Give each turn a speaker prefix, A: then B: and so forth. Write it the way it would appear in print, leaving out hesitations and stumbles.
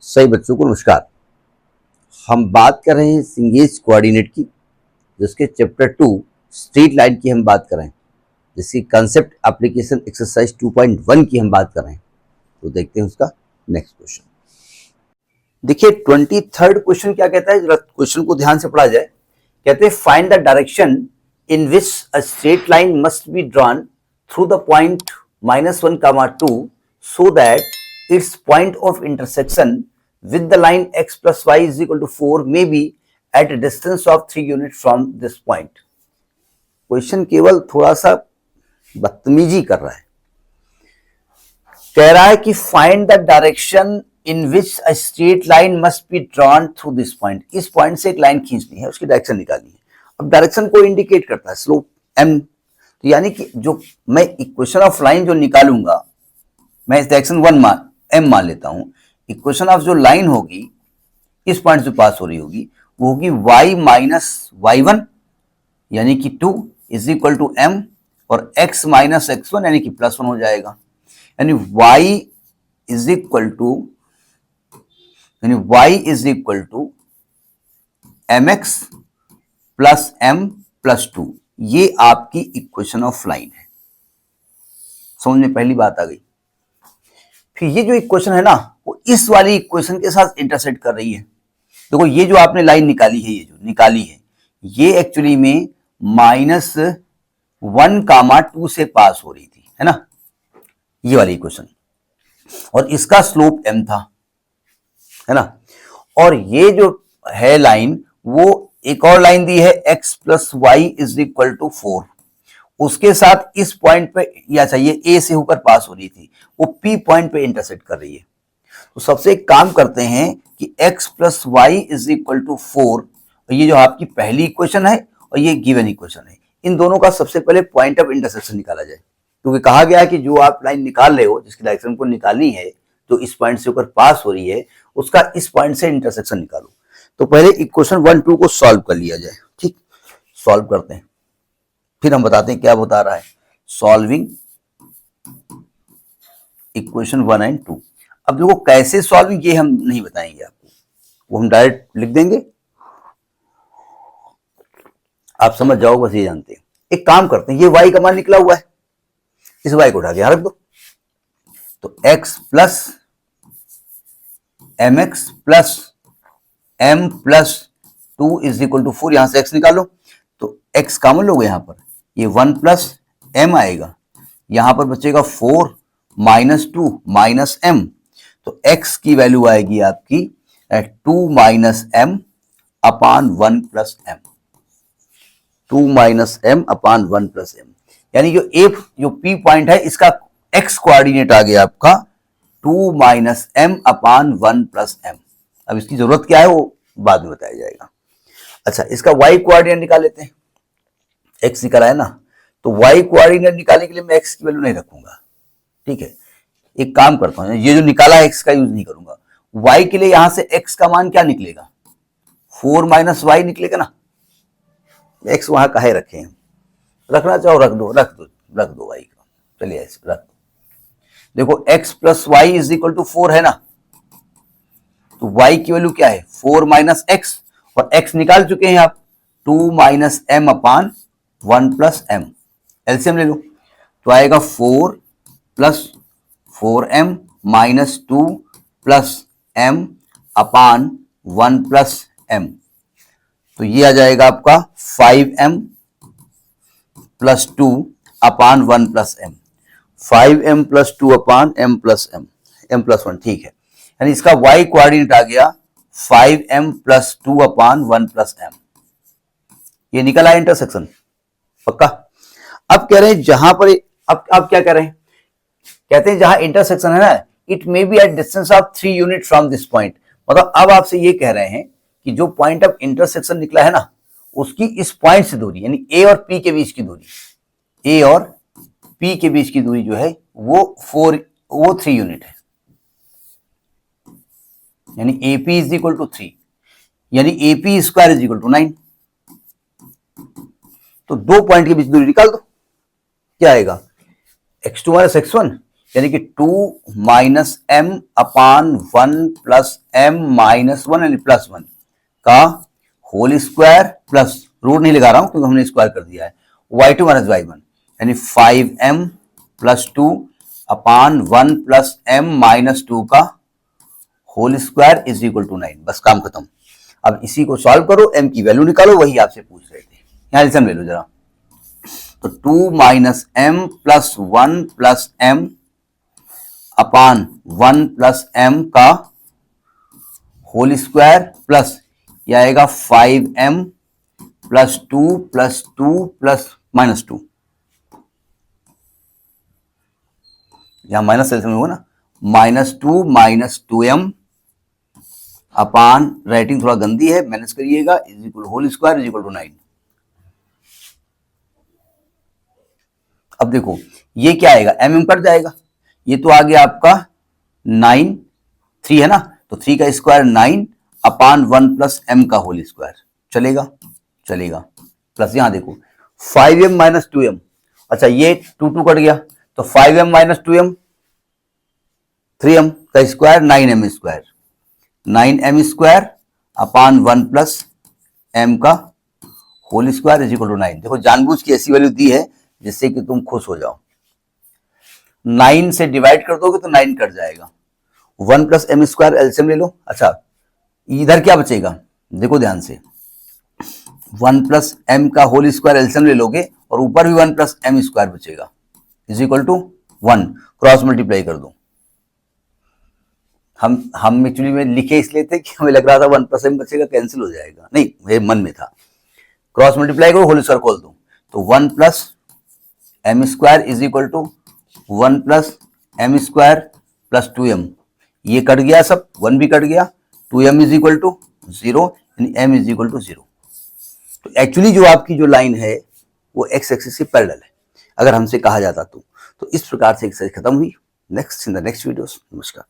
A: सही बच्चों को नमस्कार। हम बात कर रहे हैं सिंगेज कोऑर्डिनेट की, जिसके चैप्टर 2 स्ट्रेट लाइन की हम बात कर रहे हैं, जिसकी कंसेप्ट एप्लीकेशन एक्सरसाइज 2.1 की हम बात कर रहे हैं। तो देखते हैं उसका नेक्स्ट क्वेश्चन। देखिए 23rd क्वेश्चन क्या कहता है, जरा क्वेश्चन को ध्यान से पढ़ा जाए। कहते हैं find the direction in which a straight line must be drawn through the point -1, 2 so that its point of intersection with the line x plus y is equal to 4 may be at a distance of 3 units from this point. Question केवल थोड़ा सा बदतमीजी कर रहा है। कह रहा है कि find the direction in which a straight line must be drawn through this point. इस पॉइंट से एक लाइन खींचनी है, उसकी डायरेक्शन निकालनी है। अब डायरेक्शन को इंडिकेट करता है स्लोप m, तो यानी कि जो मैं इक्वेशन ऑफ लाइन जो निकालूंगा, मैं इस डायरेक्शन 1 m मान लेता हूं। इक्वेशन ऑफ जो लाइन होगी इस पॉइंट से पास हो रही होगी वो होगी y माइनस y1 यानी कि 2 इज इक्वल टू m, और x माइनस x1 यानी कि +1 हो जाएगा। यानी y is equal to mx plus m plus 2। ये आपकी इक्वेशन ऑफ लाइन है। समझ में पहली बात आ गई। फिर ये जो इक्वेशन है ना, वो इस वाली इक्वेशन के साथ इंटरसेक्ट कर रही है। देखो ये जो आपने लाइन निकाली है, ये जो निकाली है, ये एक्चुअली में -1, 2 से पास हो रही थी, है ना, ये वाली इक्वेशन, और इसका स्लोप m था, है ना। और ये जो है लाइन, वो एक और लाइन दी है x plus y is equal to 4, उसके साथ इस पॉइंट पे या चाहिए a से होकर पास हो रही थी, वो P पॉइंट पे इंटरसेक्ट कर रही है। तो सबसे एक काम करते हैं कि x plus y is equal to 4, और ये जो आपकी पहली इक्वेशन है और ये गिवन इक्वेशन है, इन दोनों का सबसे पहले पॉइंट ऑफ इंटरसेक्शन निकाला जाए। क्योंकि कहा गया है कि जो आप लाइन निकाल रहे हो, जिसकी डायरेक्शन को निकालनी है, जो इस पॉइंट से होकर पास हो रही है, उसका इस पॉइंट से इंटरसेक्शन निकालो। तो पहले इक्वेशन 1, 2 को सॉल्व कर लिया जाए। ठीक, सॉल्व करते हैं, फिर हम बताते हैं क्या बता रहा है। Solving equation 1 and 2। अब देखो कैसे सॉल्विंग, ये हम नहीं बताएंगे आपको, वो हम डायरेक्ट लिख देंगे, आप समझ जाओ, बस ये जानते हैं। एक काम करते हैं, ये y का मान निकला हुआ है, इस y को उठा के यहां रख दो। तो x plus mx plus m plus 2 is equal to 4, यहां से x निकालो। तो x कॉमन लोगे यहां पर, ये 1 प्लस m आएगा, यहां पर बचेगा 4 माइनस 2 माइनस m। तो x की वैल्यू आएगी आपकी 2 माइनस m अपान 1 प्लस m, 2 माइनस m अपान 1 प्लस m। यानी जो P पॉइंट है, इसका x कोऑर्डिनेट आ गया आपका 2 माइनस m अपान 1 प्लस m। अब इसकी जरूरत क्या है वो बाद में बताया जाएगा। अच्छा, इसका y कोऑर्डिनेट निकाल लेते हैं। x निकाला है ना, तो y कोऑर्डिनेट निकालने के लिए मैं x की वैल्यू नहीं रखूंगा। ठीक है, एक काम करता हूं, ये जो निकाला है x का यूज नहीं करूंगा। y के लिए यहां से x का मान क्या निकलेगा, 4 माइनस y निकलेगा ना। x वहां काहे रखे हैं, रखना चाहो रख दो y का, चलिए ऐसे रख दो। देखो x plus y is equal to 4 है ना, तो y की वैल्यू क्या है, 4 माइनस एक्स, और x निकाल चुके हैं आप, 2 माइनस m अपान 1 प्लस m। एलसीएम ले लो, तो आएगा 4 plus 4m minus 2 plus m अपान 1 प्लस m। तो ये आ जाएगा आपका 5m plus 2 upon 1 plus m, 5m plus 2 अपान m प्लस m प्लस 1। ठीक है, यानी इसका y कोऑर्डिनेट आ गया 5m plus 2 upon 1 plus m। ये निकला इंटरसेक्शन, पक्का। अब कह रहे हैं जहां पर, अब क्या कह रहे हैं, कहते हैं जहां इंटरसेक्शन है ना, it may be at distance of 3 unit from this point. मतलब अब आपसे ये कह रहे हैं कि जो पॉइंट ऑफ इंटरसेक्शन निकला है ना, उसकी इस पॉइंट से दूरी, यानी a और p के बीच की दूरी, a और p के बीच की दूरी जो है वो 3 यूनिट है। यानी AP इज इक्वल टू 3, यानी AP square is equal to 9। तो दो पॉइंट के बीच दूरी निकाल दो, क्या आएगा, x2 माइनस x1, यानी कि 2 minus M upon 1 plus M minus 1 यानी प्लस 1 का होल स्क्वायर प्लस रूट नहीं लगा रहा हूं क्योंकि हमने स्क्वायर कर दिया है y2 माइनस y1 यानी 5m plus 2 upon 1 plus m minus 2 का whole square is equal to 9। बस काम खत्म। अब इसी को सॉल्व करो, m की वैल्यू निकालो, वही आपसे पूछ रहे थे। यहां लिसन ले लो जरा। तो 2 minus M plus 1 plus M upon 1 plus M का होल स्क्वायर प्लस यह आएगा 5m प्लस 2 प्लस माइनस 2, यहां माइनस सेल्स में होगा ना, माइनस 2 माइनस 2m अपान, राइटिंग थोड़ा गंदी है, मैनेज करिएगा, is equal whole square is equal to 9। अब देखो ये क्या आएगा, एम कट जाएगा, ये तो आ गया आपका 9, 3 है ना, तो 3 का स्क्वायर 9 अपान 1 प्लस एम का होल स्क्वायर, चलेगा चलेगा। प्लस यहां देखो 5m माइनस 2m, अच्छा ये 2 कट गया, तो 5m माइनस 2m 3m का square 9m square, 9m square upon 1 plus m का whole square is equal to 9। देखो जानबूझ की ऐसी वैल्यू दी है जिससे कि तुम खुश हो जाओ। 9 से डिवाइड कर दोगे तो 9 कट जाएगा, 1 प्लस एम स्क्वायर एलसीएम ले लो। अच्छा इधर क्या बचेगा, देखो ध्यान से, 1 प्लस एम का होल स्क्वायर एलसीएम ले लोगे और ऊपर भी 1 प्लस एम स्क्वायर बचेगा is equal to 1, cross multiply कर दो। हम एक्चुअली में लिखे इसलिए थे कि हमें लग रहा था 1 प्लस एम बचेगा, कैंसिल हो जाएगा, नहीं मेरे मन में था, क्रॉस मल्टीप्लाई करो, होल स्क्वायर खोल दो, तो 1 plus m square is equal to 1 plus m square plus 2m, ये कट गया सब, 1 भी कट गया, 2m इज इक्वल टू 0 यानी m इज इक्वल टू 0। तो एक्चुअली जो आपकी जो लाइन है वो एक्स एक्सिस से पैरेलल है अगर हमसे कहा जाता तो इस प्रकार से एक्सरसाइज खत्म हुई। Next in the next videos, नमस्कार।